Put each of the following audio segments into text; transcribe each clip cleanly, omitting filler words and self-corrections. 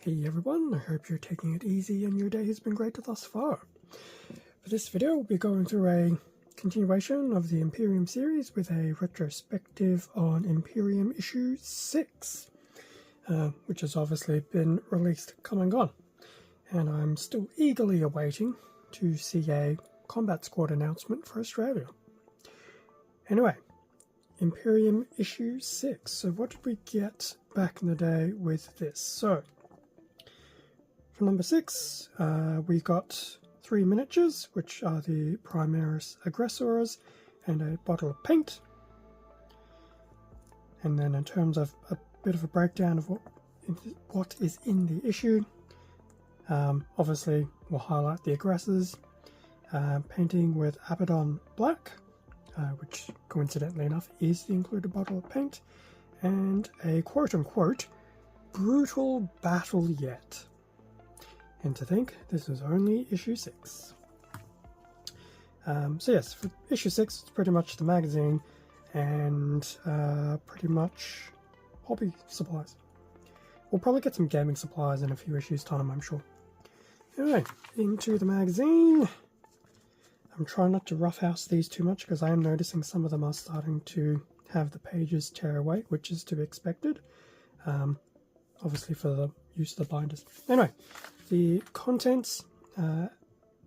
Hey everyone, I hope you're taking it easy and your day has been great thus far. For this video, we'll be going through a continuation of the Imperium series with a retrospective on Imperium Issue 6, which has obviously been released, come and gone. And I'm still eagerly awaiting to see a combat squad announcement for Australia. Anyway, Imperium Issue 6. So what did we get back in the day with this? So, for number 6, we got 3 miniatures, which are the Primaris Aggressors, and a bottle of paint. And then in terms of a bit of a breakdown of what is in the issue, obviously we'll highlight the Aggressors, painting with Abaddon black, which coincidentally enough is the included bottle of paint, and a quote-unquote brutal battle yet. And to think, this is only issue 6. So yes, for issue 6, it's pretty much the magazine and pretty much hobby supplies. We'll probably get some gaming supplies in a few issues time, I'm sure. Anyway, into the magazine. I'm trying not to roughhouse these too much because I am noticing some of them are starting to have the pages tear away, which is to be expected. Obviously for the use of the binders. Anyway, the contents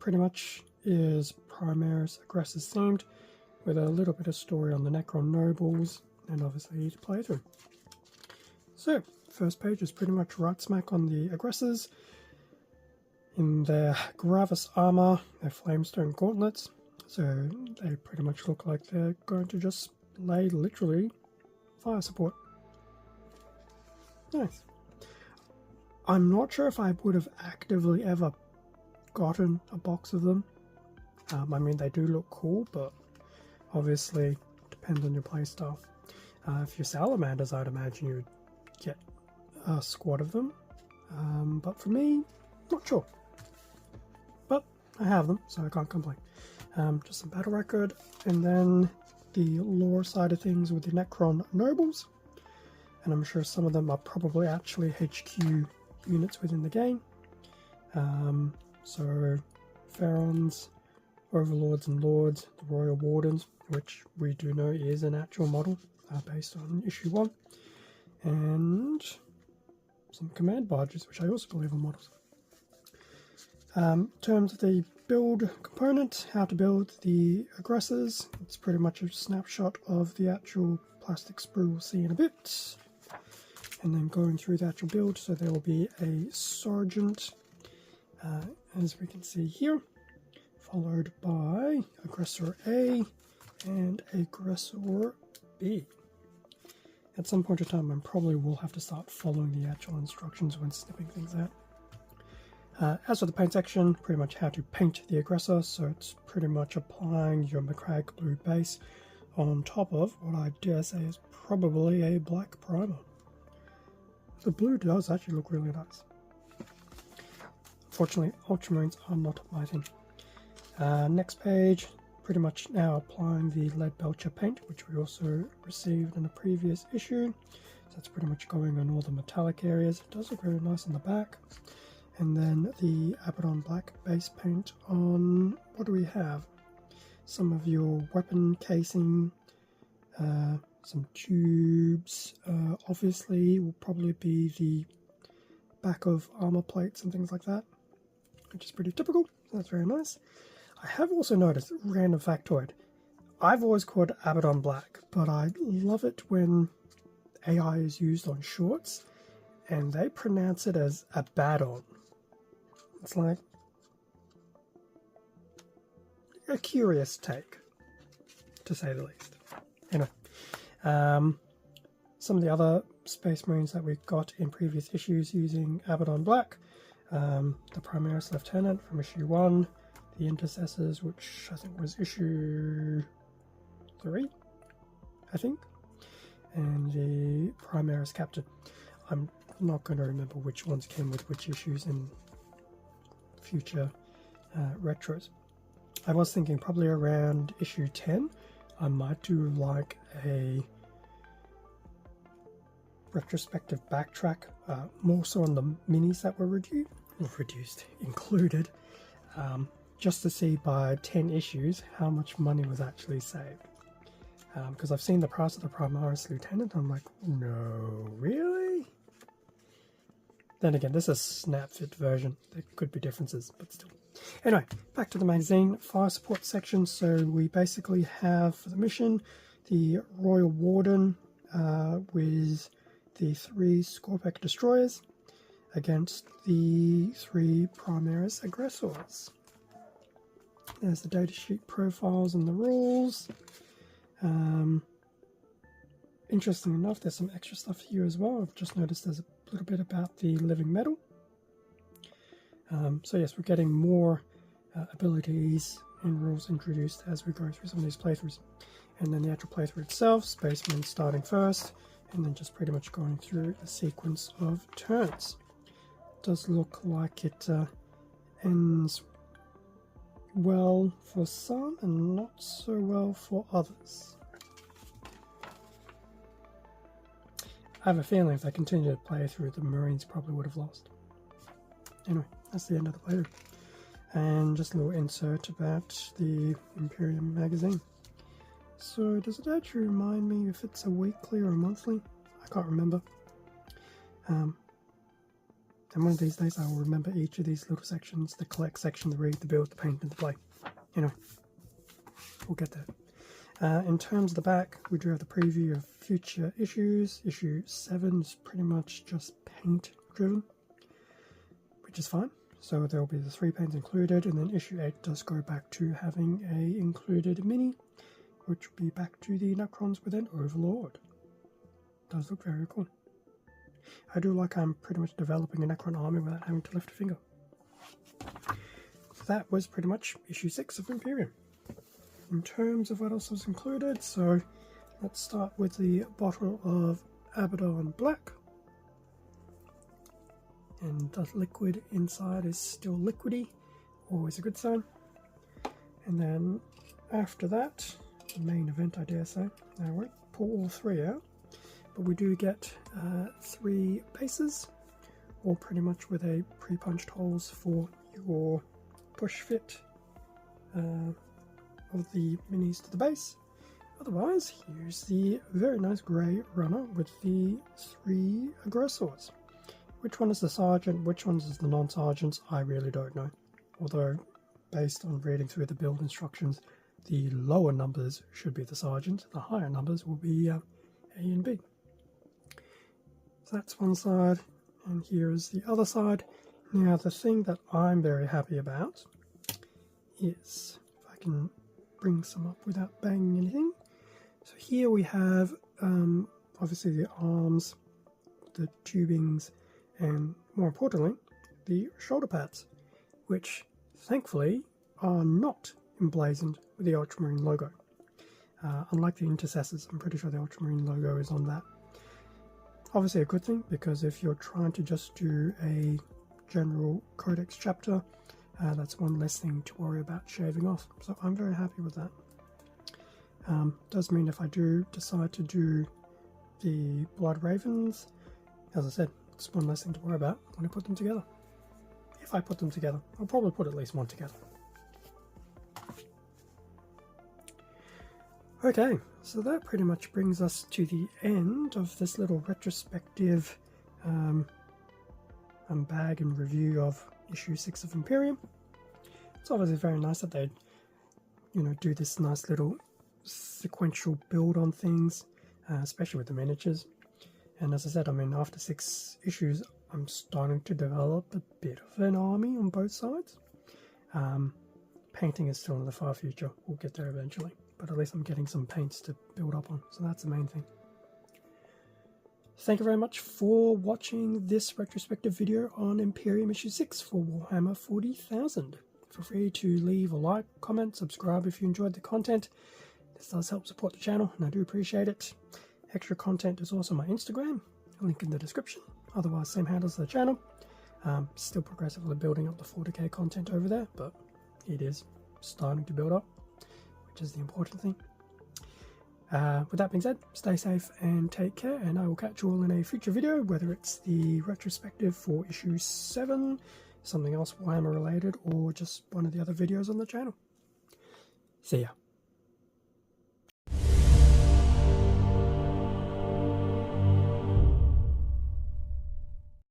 pretty much is Primaris Aggressors themed, with a little bit of story on the Necron nobles, and obviously to play through. So, first page is pretty much right smack on the Aggressors in their Gravis armor, their Flamestone gauntlets. So they pretty much look like they're going to just lay literally fire support. Nice. I'm not sure if I would have actively ever gotten a box of them. I mean, they do look cool, but obviously depends on your playstyle. If you're salamanders, I'd imagine you'd get a squad of them. But for me, not sure. But I have them, so I can't complain. Just some battle record, and then the lore side of things with the Necron nobles. And I'm sure some of them are probably actually HQ units within the game. So Pharaons, Overlords and Lords, the Royal Wardens, which we do know is an actual model based on issue 1, and some command barges, which I also believe are models. In terms of the build component, how to build the Aggressors, it's pretty much a snapshot of the actual plastic sprue we'll see in a bit. And then going through the actual build, so there will be a Sergeant, as we can see here, followed by Aggressor A and Aggressor B. At some point in time, I probably will have to start following the actual instructions when snipping things out. As for the paint section, pretty much how to paint the Aggressor, so it's pretty much applying your McCrag blue base on top of what I dare say is probably a black primer. The blue does actually look really nice. Unfortunately, Ultramarines are not my thing. Next page, pretty much now applying the lead belcher paint, which we also received in a previous issue. So that's pretty much going on all the metallic areas. It does look really nice on the back. And then the Abaddon black base paint on, what do we have? Some of your weapon casing, some tubes, obviously will probably be the back of armor plates and things like that, which is pretty typical, so that's very nice. I have also noticed, random factoid, I've always called Abaddon black, but I love it when AI is used on shorts and they pronounce it as Abaddon. It's like a curious take, to say the least. Anyway, some of the other Space Marines that we got in previous issues using Abaddon black, the Primaris Lieutenant from issue 1, the Intercessors, which I think was issue 3, I think, and the Primaris Captain. I'm not going to remember which ones came with which issues in future retros. I was thinking probably around issue 10 I might do like a retrospective backtrack, more so on the minis that were included, just to see by 10 issues how much money was actually saved. Because I've seen the price of the Primaris Lieutenant, I'm like, no, really? Then again, this is a snap fit version. There could be differences, but still. Anyway, back to the magazine, fire support section. So we basically have for the mission the Royal Warden with the 3 Scorpec destroyers against the 3 Primaris Aggressors. There's the datasheet profiles and the rules. Interesting enough, there's some extra stuff here as well. I've just noticed there's a little bit about the living metal. So yes, we're getting more abilities and rules introduced as we go through some of these playthroughs. And then the actual playthrough itself, Spaceman starting first, and then just pretty much going through a sequence of turns. Does look like it ends well for some and not so well for others. I have a feeling if they continue to play through, the Marines probably would have lost. Anyway, that's the end of the playthrough. And just a little insert about the Imperium magazine. So does it actually remind me if it's a weekly or a monthly? I can't remember. And one of these days I will remember each of these little sections: the collect section, the read, the build, the paint, and the play. Anyway, we'll get there. In terms of the back, we do have the preview of future issues. Issue 7 is pretty much just paint driven, which is fine. So there will be the 3 paints included, and then issue 8 does go back to having a included mini, which will be back to the Necrons with an Overlord. Does look very cool. I do like I'm pretty much developing a Necron army without having to lift a finger. So that was pretty much issue 6 of Imperium. In terms of what else was included, so let's start with the bottle of Abaddon Black. And the liquid inside is still liquidy, always a good sign. And then after that, the main event, I dare say. I won't pull all 3 out, but we do get 3 bases, all pretty much with a pre-punched holes for your push fit of the minis to the base. Otherwise, here's the very nice grey runner with the 3 Aggressors. Which one is the sergeant, which one is the non-sergeants, I really don't know. Although, based on reading through the build instructions, the lower numbers should be the sergeant, the higher numbers will be A and B. So that's one side, and here is the other side. Now the thing that I'm very happy about is, if I can bring some up without banging anything. So here we have obviously the arms, the tubings, and more importantly, the shoulder pads, which thankfully are not emblazoned with the Ultramarine logo. Unlike the Intercessors, I'm pretty sure the Ultramarine logo is on that. Obviously a good thing, because if you're trying to just do a general codex chapter, that's one less thing to worry about shaving off. So I'm very happy with that. Does mean if I do decide to do the Blood Ravens, as I said, it's one less thing to worry about when I put them together. If I put them together, I'll probably put at least one together. Okay, so that pretty much brings us to the end of this little retrospective unbag and review of issue 6 of Imperium. It's obviously very nice that they, do this nice little sequential build on things, especially with the miniatures. And as I said, after 6 issues, I'm starting to develop a bit of an army on both sides. Painting is still in the far future. We'll get there eventually. But at least I'm getting some paints to build up on. So that's the main thing. Thank you very much for watching this retrospective video on Imperium Issue 6 for Warhammer 40,000. Feel free to leave a like, comment, subscribe if you enjoyed the content. This does help support the channel, and I do appreciate it. Extra content is also my Instagram, a link in the description. Otherwise, same handles as the channel. Still progressively building up the 40k content over there, but it is starting to build up, which is the important thing. With that being said, stay safe and take care, and I will catch you all in a future video, whether it's the retrospective for issue 7, something else Warhammer related, or just one of the other videos on the channel. See ya.